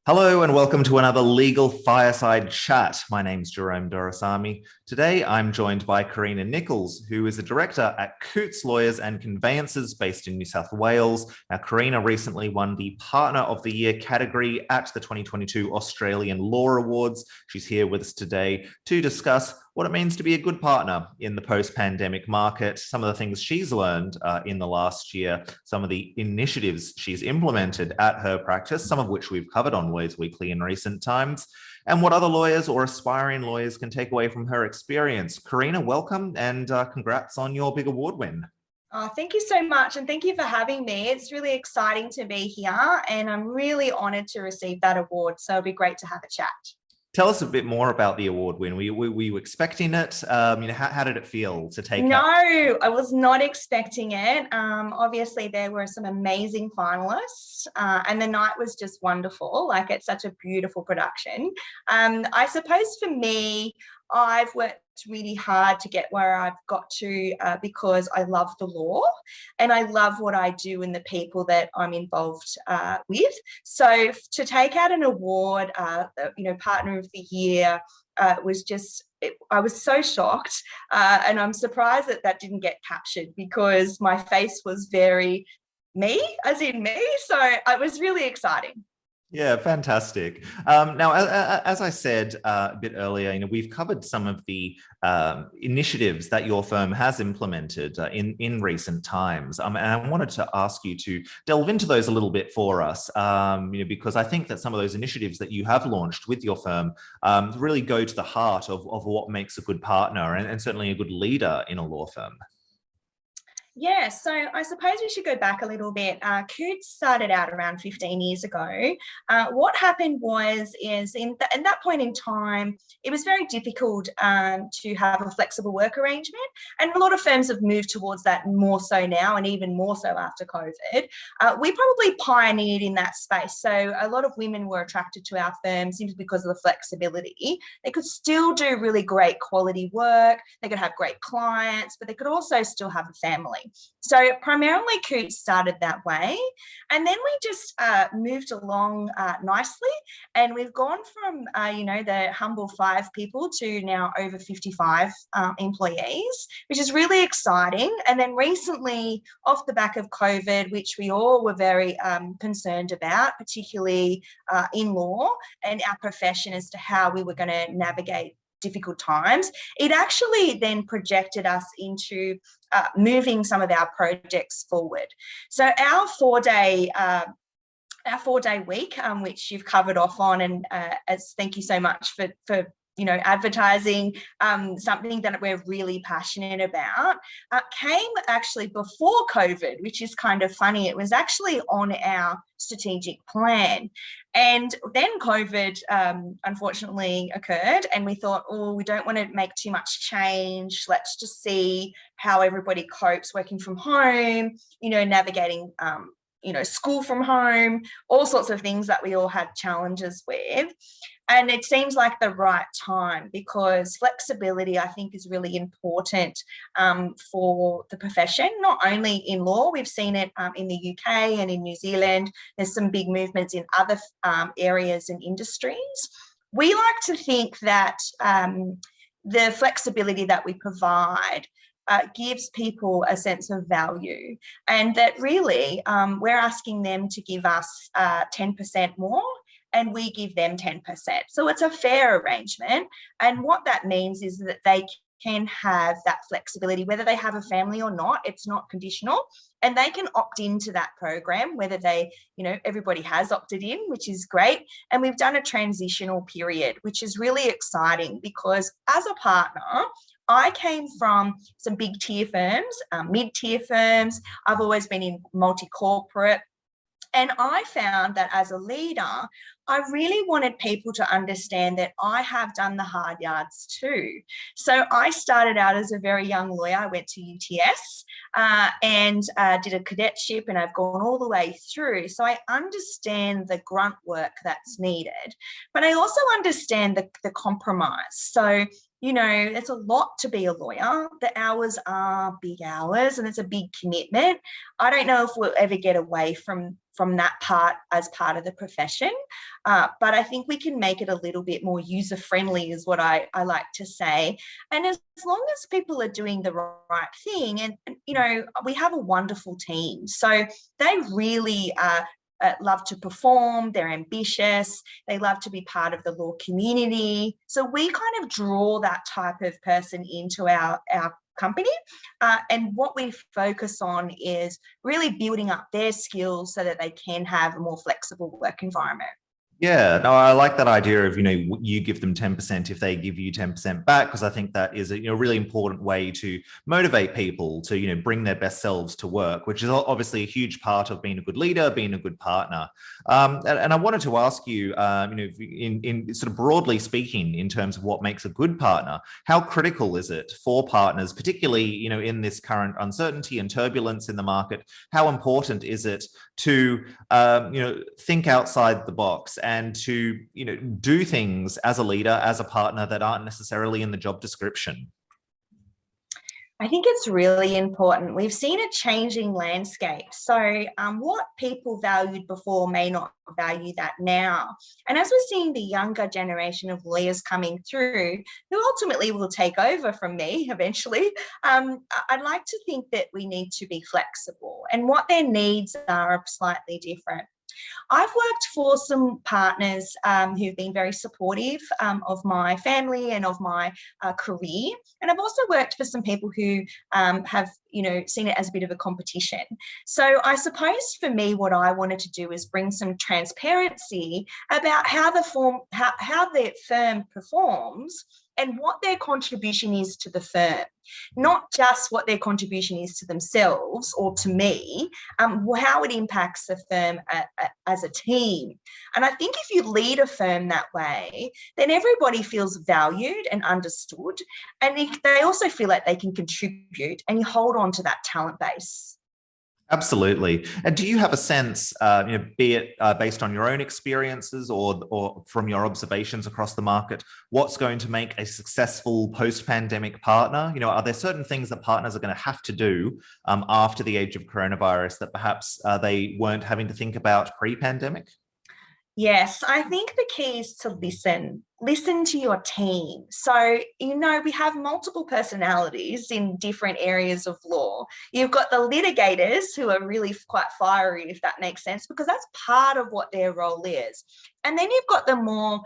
Hello and welcome to another Legal Fireside Chat. My name's Jerome Dorasami. Today I'm joined by Karina Nichols, who is a director at Coutts Lawyers and Conveyancers based in New South Wales. Now, Karina recently won the Partner of the Year category at the 2022 Australian Law Awards. She's here with us today to discuss what it means to be a good partner in the post-pandemic market, some of the things she's learned in the last year, some of the initiatives she's implemented at her practice, some of which we've covered on Lawyers Weekly in recent times, and what other lawyers or aspiring lawyers can take away from her experience. Karina, welcome and congrats on your big award win. Oh, thank you so much. And thank you for having me. It's really exciting to be here and I'm really honoured to receive that award. So it'll be great to have a chat. Tell us a bit more about the award win. Were you expecting it? How did it feel to take No, that? I was not expecting it. Obviously, there were some amazing finalists and the night was just wonderful. Like, it's such a beautiful production. I suppose for me, I've worked really hard to get where I've got to because I love the law and I love what I do and the people that I'm involved with. So to take out an award, Partner of the Year, was just, I was so shocked and I'm surprised that that didn't get captured because my face was very me, as in me. So it was really exciting. Yeah, fantastic. Now, as I said a bit earlier, we've covered some of the initiatives that your firm has implemented in recent times, and I wanted to ask you to delve into those a little bit for us, because I think that some of those initiatives that you have launched with your firm really go to the heart of what makes a good partner and certainly a good leader in a law firm. Yeah, so I suppose we should go back a little bit. Coutts started out around 15 years ago. What happened was, in that point in time, it was very difficult to have a flexible work arrangement. And a lot of firms have moved towards that more so now, and even more so after COVID. We probably pioneered in that space. So a lot of women were attracted to our firm simply because of the flexibility. They could still do really great quality work. They could have great clients, but they could also still have a family. So primarily Coutts started that way, and then we just moved along nicely, and we've gone from the humble 5 people to now over 55 employees, which is really exciting. And then recently, off the back of COVID, which we all were very concerned about, particularly in law and our profession, as to how we were going to navigate difficult times, it actually then projected us into moving some of our projects forward. So our 4-day week, which you've covered off on, and as thank you so much for advertising something that we're really passionate about, came actually before COVID, which is kind of funny. It was actually on our strategic plan. And then COVID, unfortunately, occurred, and we thought, oh, we don't want to make too much change. Let's just see how everybody copes working from home, navigating school from home, all sorts of things that we all had challenges with. And it seems like the right time, because flexibility, I think, is really important for the profession, not only in law. We've seen it in the UK and in New Zealand. There's some big movements in other areas and industries. We like to think that the flexibility that we provide gives people a sense of value, and that really we're asking them to give us 10% more, and we give them 10%. So it's a fair arrangement. And what that means is that they can have that flexibility, whether they have a family or not. It's not conditional, and they can opt into that program, whether they, everybody has opted in, which is great. And we've done a transitional period, which is really exciting, because as a partner, I came from some big tier firms, mid-tier firms. I've always been in multi-corporate. And I found that as a leader, I really wanted people to understand that I have done the hard yards too. So I started out as a very young lawyer. I went to UTS and did a cadetship, and I've gone all the way through. So I understand the grunt work that's needed, but I also understand the compromise. So you know, it's a lot to be a lawyer. The hours are big hours and it's a big commitment. I don't know if we'll ever get away from that part as part of the profession, but I think we can make it a little bit more user friendly is what I like to say. And as long as people are doing the right thing, and you know, we have a wonderful team, so they really love to perform, they're ambitious, they love to be part of the law community. So we kind of draw that type of person into our company. And what we focus on is really building up their skills so that they can have a more flexible work environment. Yeah, no, I like that idea of, you give them 10% if they give you 10% back, because I think that is a really important way to motivate people to, bring their best selves to work, which is obviously a huge part of being a good leader, being a good partner. And I wanted to ask you, in sort of broadly speaking, in terms of what makes a good partner, how critical is it for partners, particularly, in this current uncertainty and turbulence in the market, how important is it to, think outside the box and to, do things as a leader, as a partner that aren't necessarily in the job description? I think it's really important. We've seen a changing landscape. So, what people valued before may not value that now. And as we're seeing the younger generation of lawyers coming through, who ultimately will take over from me eventually, I'd like to think that we need to be flexible and what their needs are slightly different. I've worked for some partners who've been very supportive of my family and of my career. And I've also worked for some people who have, seen it as a bit of a competition. So I suppose for me, what I wanted to do is bring some transparency about how the firm performs and what their contribution is to the firm, not just what their contribution is to themselves or to me, how it impacts the firm as a team. And I think if you lead a firm that way, then everybody feels valued and understood, and they also feel like they can contribute, and you hold on to that talent base. Absolutely. And do you have a sense, be it based on your own experiences or from your observations across the market, what's going to make a successful post-pandemic partner? Are there certain things that partners are going to have to do after the age of coronavirus that perhaps they weren't having to think about pre-pandemic? Yes, I think the key is to listen to your team. So, we have multiple personalities in different areas of law. You've got the litigators who are really quite fiery, if that makes sense, because that's part of what their role is. And then you've got the more,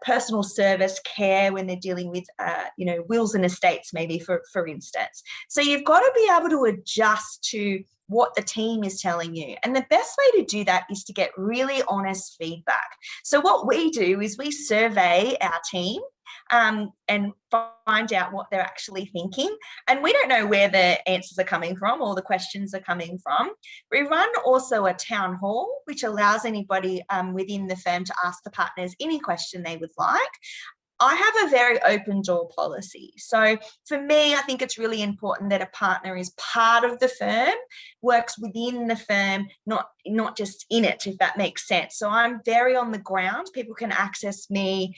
personal service care when they're dealing with, wills and estates, maybe for instance. So you've got to be able to adjust to what the team is telling you. And the best way to do that is to get really honest feedback. So what we do is we survey our team and find out what they're actually thinking. And we don't know where the answers are coming from or the questions are coming from. We run also a town hall, which allows anybody within the firm to ask the partners any question they would like. I have a very open door policy. So for me, I think it's really important that a partner is part of the firm, works within the firm, not just in it, if that makes sense. So I'm very on the ground. People can access me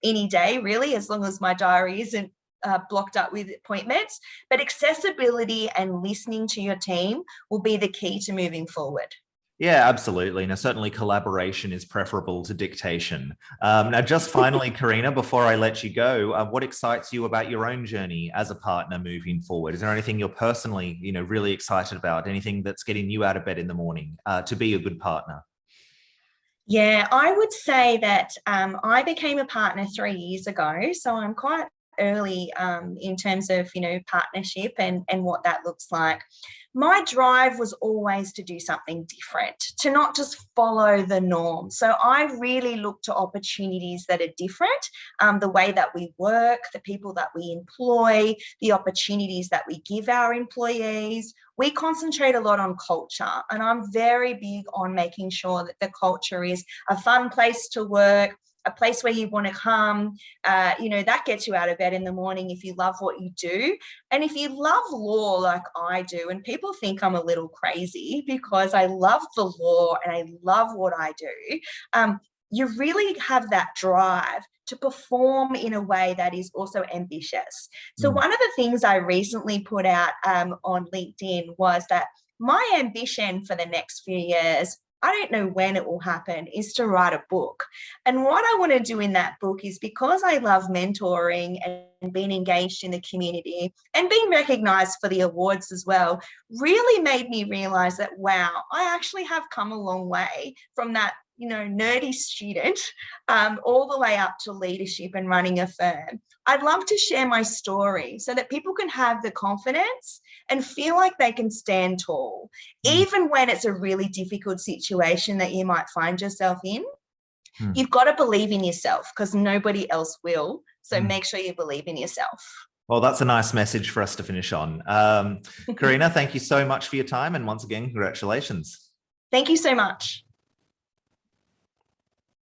any day, really, as long as my diary isn't blocked up with appointments. But accessibility and listening to your team will be the key to moving forward. Yeah, absolutely. Now, certainly collaboration is preferable to dictation. Now, just finally, Karina, before I let you go, what excites you about your own journey as a partner moving forward? Is there anything you're personally, really excited about? Anything that's getting you out of bed in the morning to be a good partner? Yeah, I would say that I became a partner 3 years ago. So I'm quite early in terms of, partnership and what that looks like. My drive was always to do something different, to not just follow the norm. So I really look to opportunities that are different, the way that we work, the people that we employ, the opportunities that we give our employees. We concentrate a lot on culture, and I'm very big on making sure that the culture is a fun place to work, a place where you want to come. That gets you out of bed in the morning if you love what you do. And if you love law like I do, and people think I'm a little crazy because I love the law and I love what I do, you really have that drive to perform in a way that is also ambitious. So one of the things I recently put out on LinkedIn was that my ambition for the next few years, I don't know when it will happen, is to write a book. And what I want to do in that book is, because I love mentoring and being engaged in the community and being recognized for the awards as well, really made me realize that, wow, I actually have come a long way from that, nerdy student all the way up to leadership and running a firm. I'd love to share my story so that people can have the confidence and feel like they can stand tall, even when it's a really difficult situation that you might find yourself in. You've got to believe in yourself, because nobody else will. So make sure you believe in yourself. Well, that's a nice message for us to finish on. Karina, thank you so much for your time. And once again, congratulations. Thank you so much.